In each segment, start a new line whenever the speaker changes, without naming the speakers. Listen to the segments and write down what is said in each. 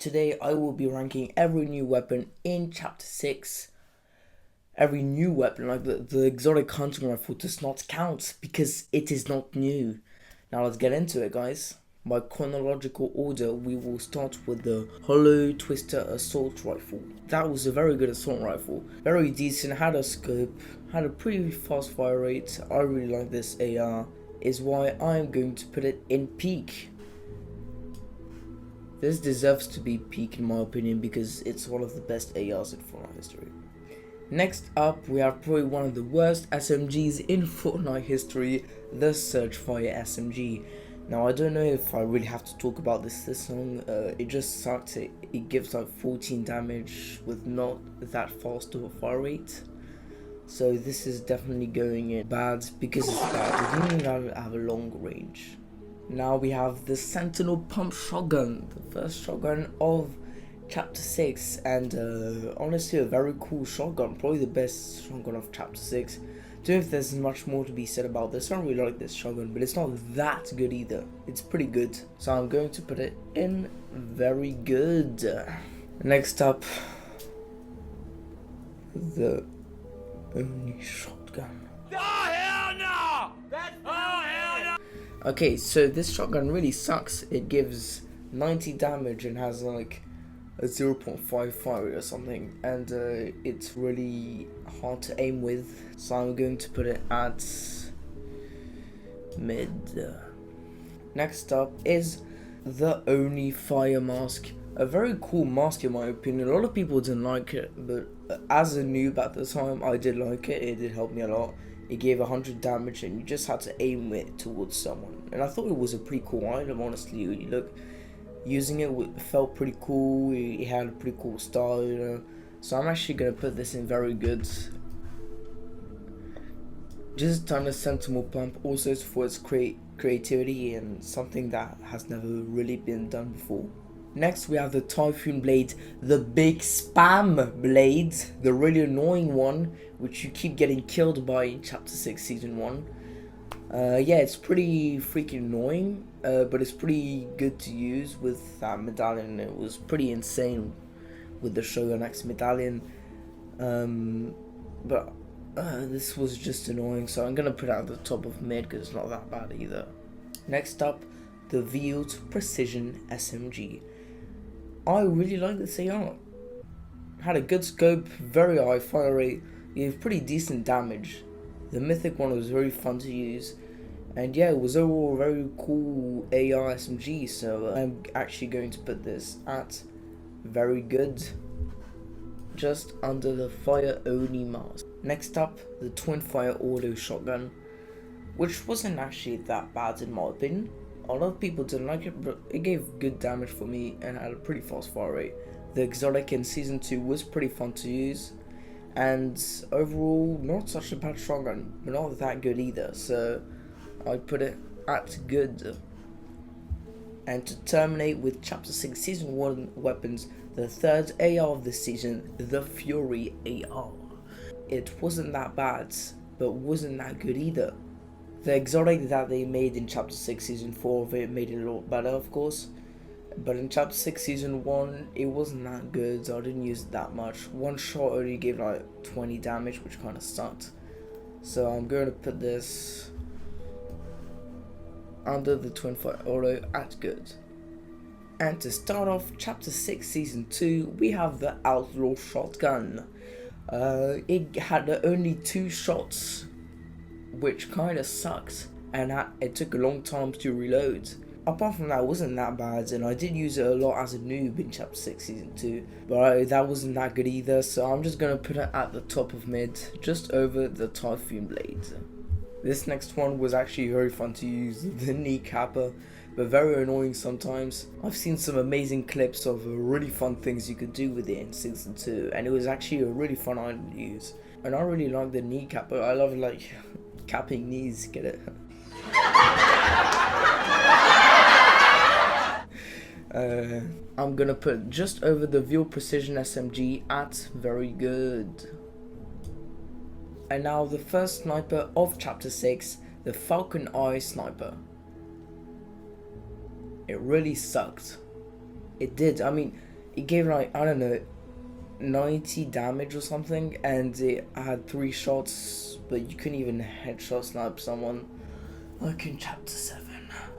Today I will be ranking every new weapon in Chapter 6. Every new weapon, like the exotic hunting rifle, does not count because it is not new. Now let's get into it, guys. By chronological order, we will start with the Hollow Twister Assault Rifle. That was a very good assault rifle. Very decent, had a scope, had a pretty fast fire rate. I really like this AR, is why I'm going to put it in peak. This deserves to be peak in my opinion because it's one of the best ARs in Fortnite history. Next up, we have probably one of the worst SMGs in Fortnite history, the Searchfire SMG. Now I don't know if I really have to talk about this long, it just sucks. It gives like 14 damage with not that fast of a fire rate. So this is definitely going in bad because it's bad. It didn't even have a long range. Now we have the Sentinel Pump Shotgun, the first shotgun of Chapter 6, and honestly a very cool shotgun, probably the best shotgun of Chapter 6. Don't know if there's much more to be said about this. I don't really like this shotgun, but it's not that good either. It's pretty good, so I'm going to put it in very good. Next up, the only shotgun. Oh hell no! Oh hell no! Okay, so this shotgun really sucks. It gives 90 damage and has like a 0.5 fire rate or something, and it's really hard to aim with, so I'm going to put it at mid. Next up is the Oni Fire Mask. A very cool mask in my opinion. A lot of people didn't like it, but as a noob at the time, I did like it. It did help me a lot. It gave 100 damage and you just had to aim it towards someone, and I thought it was a pretty cool item, honestly. When you look, using it felt pretty cool. It had a pretty cool style, you know. So I'm actually gonna put this in very good. Just done a Sentinel Pump, also for its creativity and something that has never really been done before. Next we have the Typhoon Blade, the big spam blade, the really annoying one, which you keep getting killed by in Chapter 6 Season 1. Yeah, it's pretty freaking annoying, but it's pretty good to use with that medallion. It was pretty insane with the Shogun X medallion, but this was just annoying, so I'm gonna put it at the top of mid because it's not that bad either. Next up, the Veiled Precision SMG. I really like this AR. Had a good scope, very high fire rate, gave pretty decent damage. The Mythic one was very fun to use, and yeah, it was overall a very cool AR SMG, so I'm actually going to put this at very good, just under the Fire Oni mask. Next up, the Twin Fire Auto Shotgun, which wasn't actually that bad in my opinion. A lot of people didn't like it, but it gave good damage for me and had a pretty fast fire rate. The exotic in Season 2 was pretty fun to use, and overall not such a bad shotgun, but not that good either, so I put it at good. And to terminate with Chapter 6 Season 1 weapons, the third AR of this season, the Fury AR. It wasn't that bad, but wasn't that good either. The exotic that they made in Chapter 6 Season 4 of it made it a lot better, of course. But in Chapter 6 Season 1, it wasn't that good, so I didn't use it that much. One shot only gave like 20 damage, which kind of sucked. So I'm going to put this under the Twin Fire Auto at good. And to start off Chapter 6 Season 2, we have the Outlaw Shotgun. It had only 2 shots, which kind of sucked, and it took a long time to reload. Apart from that, it wasn't that bad, and I did use it a lot as a noob in Chapter 6 Season 2, but that wasn't that good either, so I'm just going to put it at the top of mid, just over the Typhoon Blade. This next one was actually very fun to use, the Kneecapper, but very annoying sometimes. I've seen some amazing clips of really fun things you could do with it in Season 2, and it was actually a really fun item to use. And I really like the Kneecapper. I love like capping knees, get it? I'm gonna put just over the Veiled Precision SMG at very good. And now the first sniper of Chapter 6, the Falcon Eye Sniper. It really sucked. It did. I mean, it gave like, I don't know, 90 damage or something, and it had 3 shots, but you couldn't even headshot snipe someone like in chapter 7.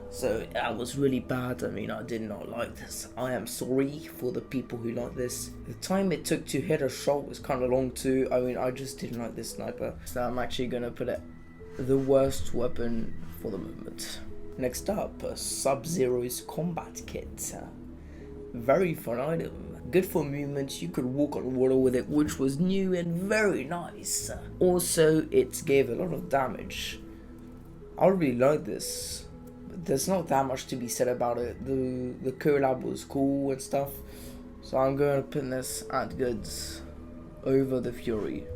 So that was really bad. I mean, I did not like this. I am sorry for the people who like this. The time it took to hit a shot was kind of long too. I mean, I just didn't like this sniper. So I'm actually gonna put it the worst weapon for the moment. Next up, Sub-Zero's combat kit. Very fun item. Good for movement, you could walk on water with it, which was new and very nice. Also, it gave a lot of damage. I really like this. There's not that much to be said about it. The collab was cool and stuff. So I'm going to put this at goods over the Fury.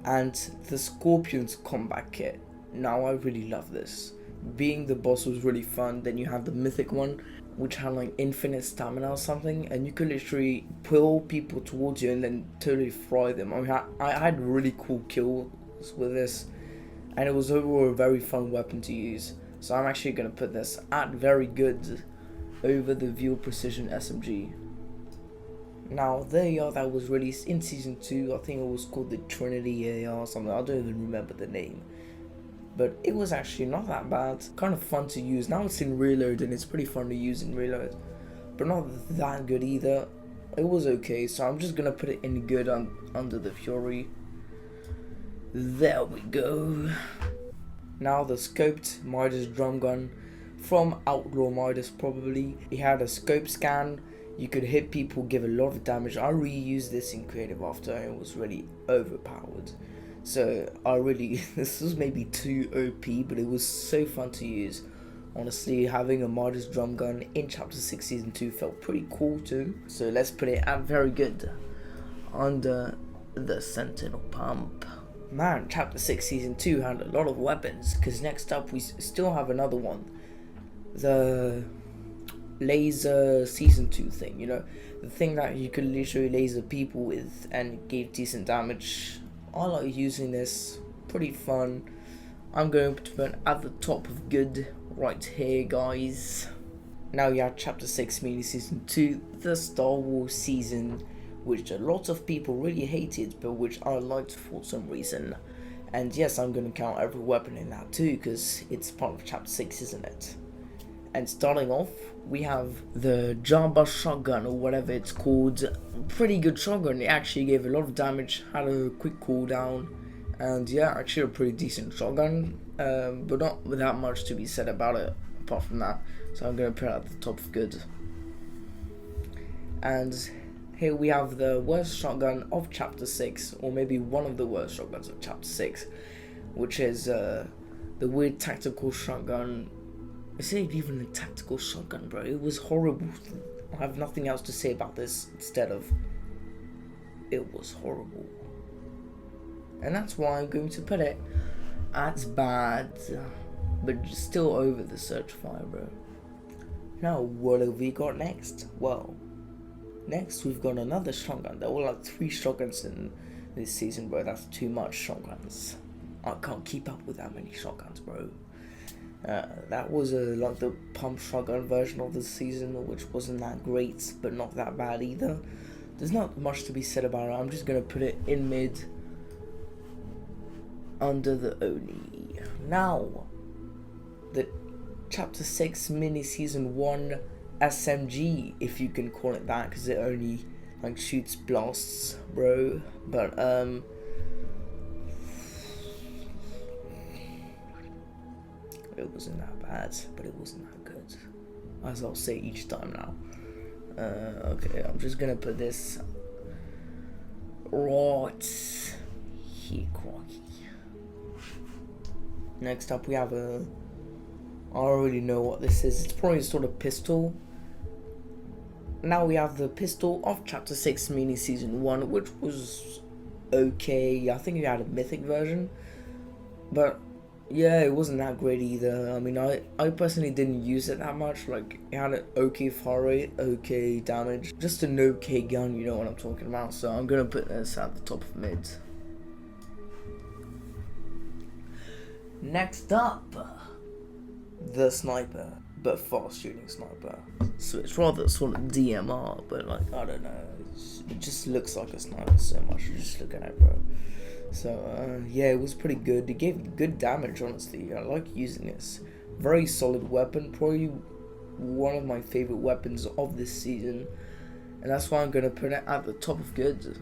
And the Scorpion's combat kit. Now I really love this. Being the boss was really fun. Then you have the mythic one, which had like infinite stamina or something, and you could literally pull people towards you and then totally fry them. I mean, I had really cool kills with this, and it was overall a very fun weapon to use. So I'm actually going to put this at very good over the View Precision SMG. Now, the AR that was released in Season 2, I think it was called the Trinity AR or something, I don't even remember the name. But it was actually not that bad, kind of fun to use. Now it's in Reload and it's pretty fun to use in Reload, but not that good either. It was okay, so I'm just going to put it in good under the Fury. There we go. Now the scoped Midas drum gun from Outlaw Midas probably. It had a scope scan, you could hit people, give a lot of damage. I reused this in creative after it was really overpowered. So this was maybe too OP, but it was so fun to use. Honestly, having a Midas drum gun in chapter 6 season 2 felt pretty cool too. So let's put it at very good under the Sentinel pump. Man, chapter 6 season 2 had a lot of weapons, because next up we still have another one. The laser season 2 thing, you know, the thing that you could literally laser people with and gave decent damage. I like using this, pretty fun. I'm going to put at the top of good right here, guys. Now you have chapter 6 mini season 2, the Star Wars season, which a lot of people really hated, but which I liked for some reason. And yes, I'm going to count every weapon in that too, because it's part of chapter 6, isn't it? And starting off, we have the Jabba shotgun, or whatever it's called. Pretty good shotgun. It actually gave a lot of damage, had a quick cooldown, and yeah, actually a pretty decent shotgun, but not that much to be said about it apart from that. So I'm going to put it at the top of good. And here we have the worst shotgun of chapter 6, or maybe one of the worst shotguns of chapter 6, which is the weird tactical shotgun. Is it even a tactical shotgun, bro? It was horrible. I have nothing else to say about this instead of it was horrible. And that's why I'm going to put it at bad, but still over the search fire, bro. Now, what have we got next? Well, next we've got another shotgun. There were like 3 shotguns in this season, bro. That's too much shotguns. I can't keep up with that many shotguns, bro. That was like the pump shotgun version of the season, which wasn't that great, but not that bad either. There's not much to be said about it. I'm just gonna put it in mid under the Oni. Now, the chapter 6 mini season 1 SMG, if you can call it that, because it only like shoots blasts, bro. But it wasn't that bad, but it wasn't that good, as I'll say each time now. Okay, I'm just gonna put this right here, crocky. Next up we have I already know what this is. It's probably a sort of pistol. Now we have the pistol of chapter 6 mini season 1, which was okay. I think we had a mythic version, but yeah, it wasn't that great either. I mean, I personally didn't use it that much. Like, it had an okay fire rate, okay damage, just an okay gun, you know what I'm talking about. So I'm gonna put this at the top of mid. Next up, the sniper. but fast shooting sniper. So it's rather sort of DMR, but like, I don't know, it just looks like a sniper so much. You just look at it, bro. So yeah, it was pretty good. It gave good damage, honestly. I like using this. Very solid weapon, probably one of my favorite weapons of this season, and that's why I'm gonna put it at the top of good.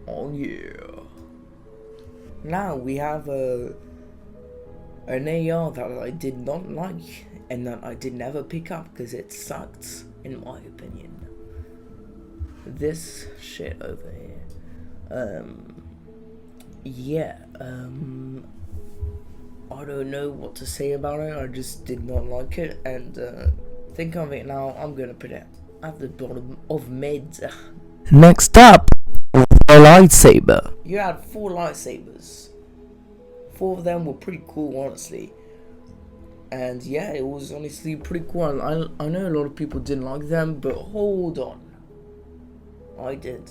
Oh yeah. Now we have an AR that I did not like and that I did never pick up because it sucked, in my opinion. This shit over here. Yeah, I don't know what to say about it. I just did not like it, and think of it now, I'm gonna put it at the bottom of mid. Next up, a lightsaber. You had 4 lightsabers. 4 of them were pretty cool, honestly. And yeah, it was honestly pretty cool. I know a lot of people didn't like them, but hold on. I did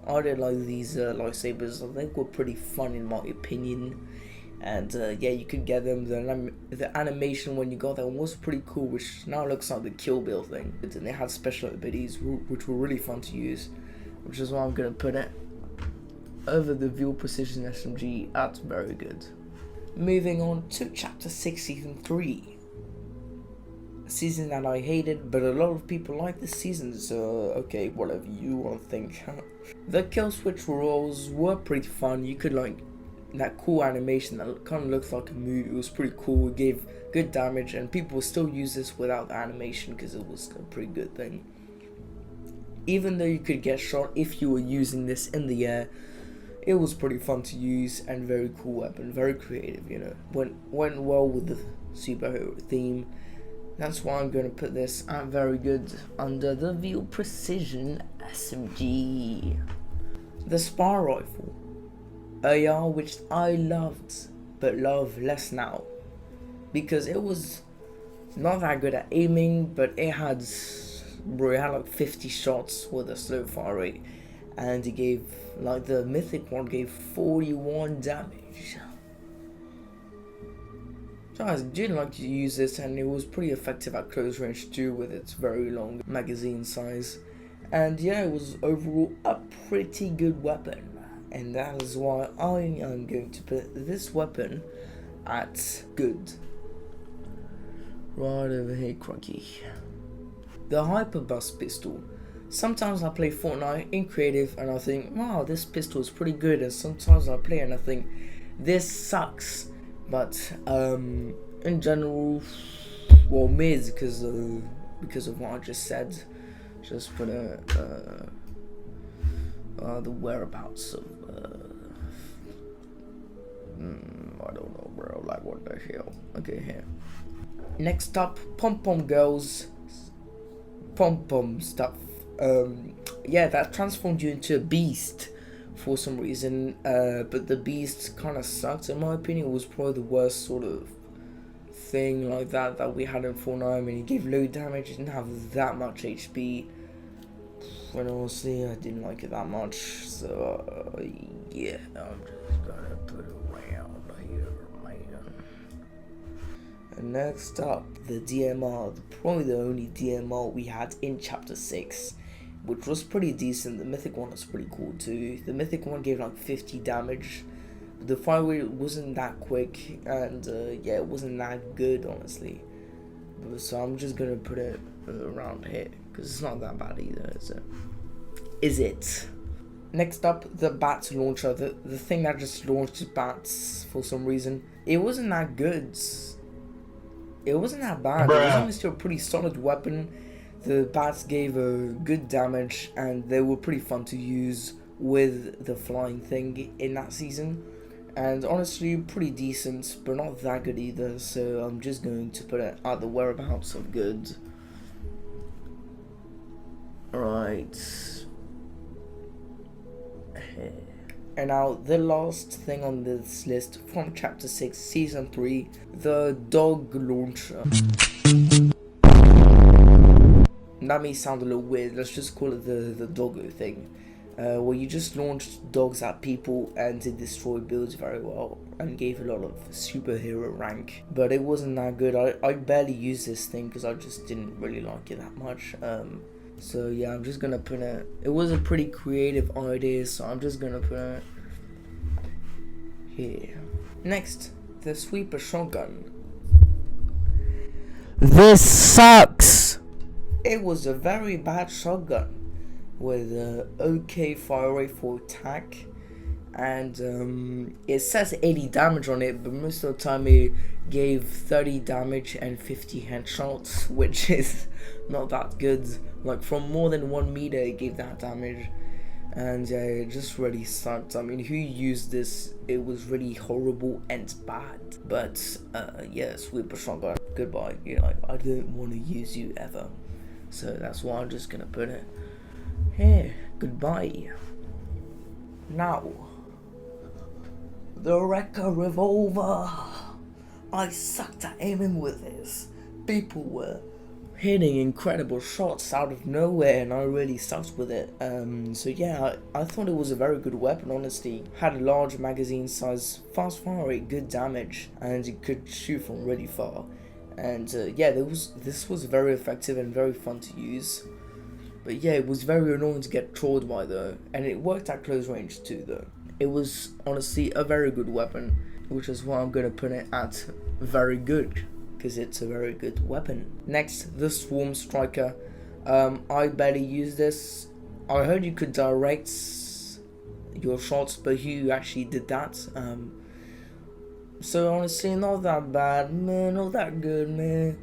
like these lightsabers. I think were pretty fun in my opinion. And yeah, you could get them. The animation when you got them was pretty cool, which now looks like the Kill Bill thing. And they had special abilities which were really fun to use, which is why I'm gonna put it over the View Precision SMG at very good. Moving on to Chapter 6 Season 3. A season that I hated, but a lot of people like this season, so okay, whatever you want to think. The kill switch rolls were pretty fun. You could like that cool animation that kind of looks like a movie. It was pretty cool. It gave good damage, and people still use this without the animation because it was a pretty good thing. Even though you could get shot if you were using this in the air, it was pretty fun to use and very cool weapon, very creative, you know. Went well with the superhero theme. That's why I'm going to put this at very good under the View Precision SMG. The Spar Rifle, AR which I loved, but love less now, because it was not that good at aiming, but it had like 50 shots with a slow fire rate, and it gave, like the mythic one gave 41 damage. So I did like to use this, and it was pretty effective at close range too, with its very long magazine size. And yeah, it was overall a pretty good weapon, and that is why I am going to put this weapon at good. Right over here, Crunky. The Hyperbust pistol. Sometimes I play Fortnite in creative and I think, wow, this pistol is pretty good, and sometimes I play and I think, this sucks. But in general, well, mid, because of what I just said. Just put the whereabouts of I don't know, bro, like what the hell. Okay, here. Next up, pom-pom girls, pom-pom stuff. Yeah, that transformed you into a beast for some reason, but the beast kind of sucked in my opinion. It was probably the worst sort of thing like that we had in Fortnite. I mean, he gave low damage, he didn't have that much HP, and honestly I didn't like it that much, so yeah, I'm just gonna put it around here, man. And next up, the DMR, probably the only DMR we had in Chapter 6, which was pretty decent. The mythic one was pretty cool too. The mythic one gave like 50 damage. The fire rate wasn't that quick, and yeah, it wasn't that good, honestly. So I'm just gonna put it around here because it's not that bad either, is it? Next up, the bat launcher, the thing that just launched bats for some reason. It wasn't that good. It wasn't that bad. Bruh. It was honestly a pretty solid weapon. The bats gave a good damage, and they were pretty fun to use with the flying thing in that season. And honestly, pretty decent, but not that good either, so I'm just going to put it at the whereabouts of good. Alright. And now, the last thing on this list from Chapter 6, Season 3, the dog launcher. That may sound a little weird, let's just call it the doggo thing. where you just launched dogs at people and it destroyed builds very well and gave a lot of superhero rank. But it wasn't that good. I barely used this thing because I just didn't really like it that much. So yeah, I'm just gonna put it. It was a pretty creative idea, so I'm just gonna put it here. Next, the sweeper shotgun. This sucks! It was a very bad shotgun with okay fire rate for attack, and it says 80 damage on it, but most of the time it gave 30 damage and 50 headshots, which is not that good. Like from more than 1 meter it gave that damage, and yeah, it just really sucked. I mean, who used this? It was really horrible and bad. But yeah, sweeper shotgun, goodbye. You know, I don't want to use you ever, so that's why I'm just gonna put it here. Goodbye. Now, the Wrecker revolver. I sucked at aiming with this. People were hitting incredible shots out of nowhere, and I really sucked with it. So yeah, I thought it was a very good weapon, honestly. Had a large magazine size, fast fire rate, good damage, and it could shoot from really far. And yeah, this was very effective and very fun to use. But yeah, it was very annoying to get trolled by though, and it worked at close range too though. It was honestly a very good weapon, which is why I'm gonna put it at very good, because it's a very good weapon. Next, the Swarm Striker. I barely use this. I heard you could direct your shots, but who actually did that? So honestly, not that bad, man, not that good, man.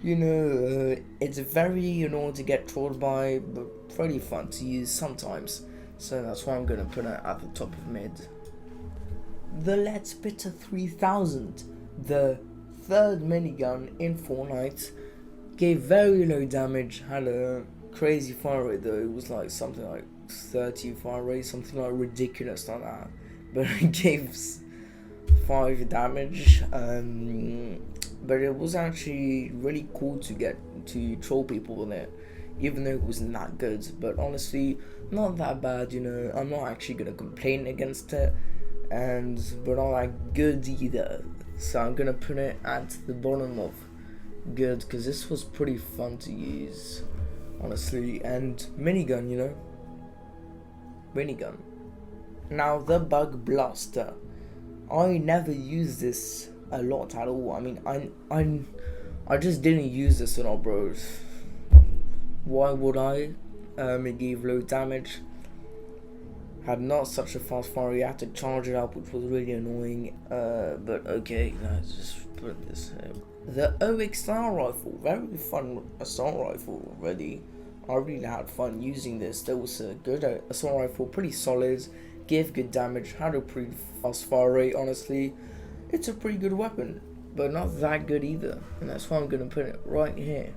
You know, it's very annoying to get trolled by, but pretty fun to use sometimes. So that's why I'm gonna put it at the top of mid. The Let's Bitter 3000, the third minigun in Fortnite, gave very low damage, had a crazy fire rate though. It was like something like 30 fire rate, something like ridiculous like that. But it gave 5 damage. But it was actually really cool to get to troll people with it, even though it wasn't that good. But honestly, not that bad, you know. I'm not actually gonna complain against it, but not that good either. So I'm gonna put it at the bottom of good, because this was pretty fun to use, honestly. And minigun, you know, minigun. Now the Bug Blaster. I never used this a lot at all. I mean, I just didn't use this at all, bros. Why would I? It gave low damage. Had not such a fast fire. You had to charge it up, which was really annoying. But okay, let's just put this here. The OXR rifle, very fun assault rifle already. I really had fun using this. There was a good assault rifle, pretty solid, gave good damage, had a pretty fast fire rate. Honestly, it's a pretty good weapon, but not that good either. And that's why I'm gonna put it right here.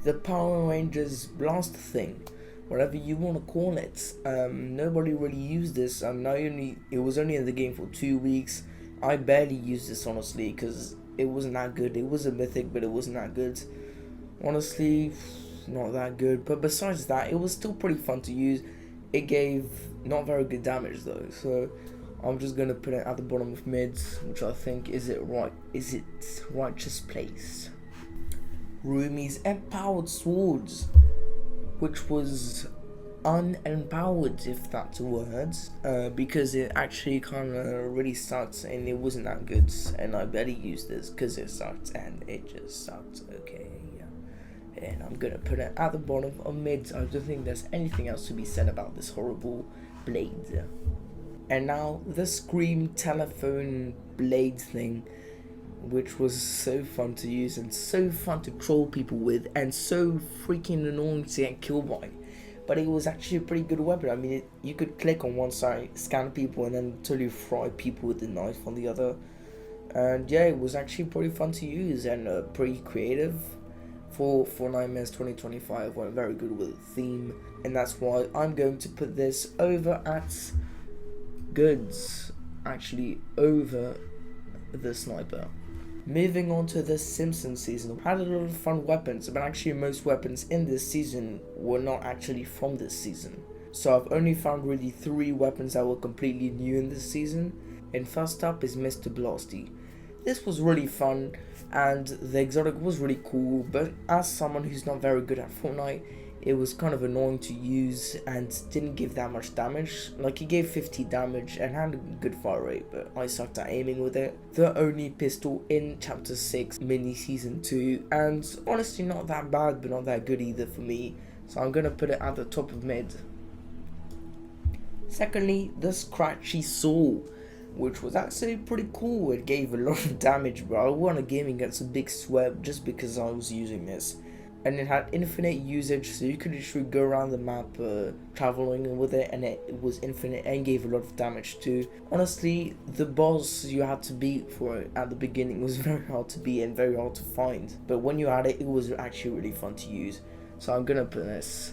The Power Rangers Blast thing, whatever you want to call it. Nobody really used this. It was only in the game for 2 weeks. I barely used this, honestly, because it wasn't that good. It was a mythic, but it wasn't that good. Honestly, not that good. But besides that, it was still pretty fun to use. It gave not very good damage though, so I'm just gonna put it at the bottom of mids, which I think is its righteous place. Rumi's Empowered Swords, which was unempowered, if that's a word, because it actually kind of really sucked and it wasn't that good, and I barely used this because it sucked and it just sucked. Okay, yeah. And I'm gonna put it at the bottom of mids. I don't think there's anything else to be said about this horrible blade. And now the Scream telephone blade thing, which was so fun to use and so fun to troll people with and so freaking annoying to get killed by. But it was actually a pretty good weapon. I mean, you could click on one side, scan people, and then totally fry people with the knife on the other. And yeah, it was actually pretty fun to use and pretty creative. For Nightmares 2025 went very good with the theme, and that's why I'm going to put this over at goods, actually over the sniper. Moving on to the Simpsons season, had a lot of fun weapons, but actually most weapons in this season were not actually from this season. So I've only found really 3 weapons that were completely new in this season. And first up is Mr. Blasty. This was really fun and the exotic was really cool, but as someone who's not very good at Fortnite, it was kind of annoying to use and didn't give that much damage. Like, he gave 50 damage and had a good fire rate, but I sucked at aiming with it. The only pistol in chapter 6 mini season 2, and honestly not that bad but not that good either for me, so I'm gonna put it at the top of mid. Secondly, the Scratchy Saw, which was actually pretty cool. It gave a lot of damage, bro. I won a game against a big sweat just because I was using this. And it had infinite usage, so you could literally go around the map traveling with it, and it was infinite and gave a lot of damage too. Honestly, the boss you had to beat for it at the beginning was very hard to beat and very hard to find, but when you had it, it was actually really fun to use. So I'm gonna put this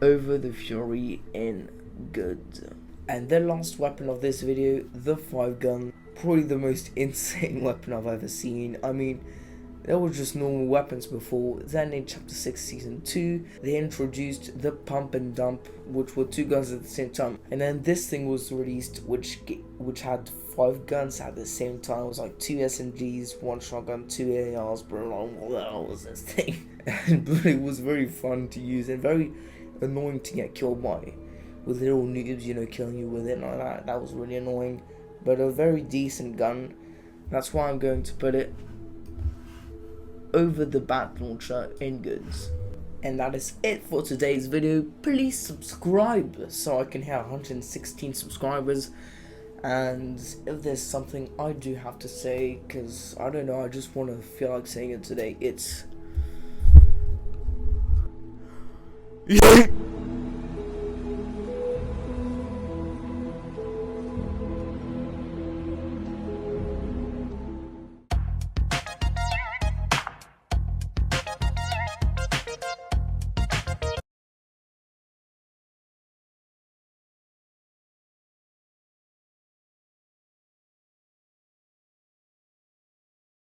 over the Fury in good. And the last weapon of this video, the 5-gun, probably the most insane weapon I've ever seen. I mean, there were just normal weapons before. Then in chapter 6 season 2, they introduced the pump and dump, which were 2 guns at the same time. And then this thing was released, which had 5 guns at the same time. It was like 2 SMGs, 1 shotgun, 2 ARs, bro. Like, what the hell was this thing? But it was very fun to use and very annoying to get killed by, with little noobs, you know, killing you with it like that. That was really annoying, but a very decent gun. That's why I'm going to put it over the bat launcher in goods. And that is it for today's video. Please subscribe so I can hit 116 subscribers. And if there's something I do have to say, because I don't know, I just want to feel like saying it today, it's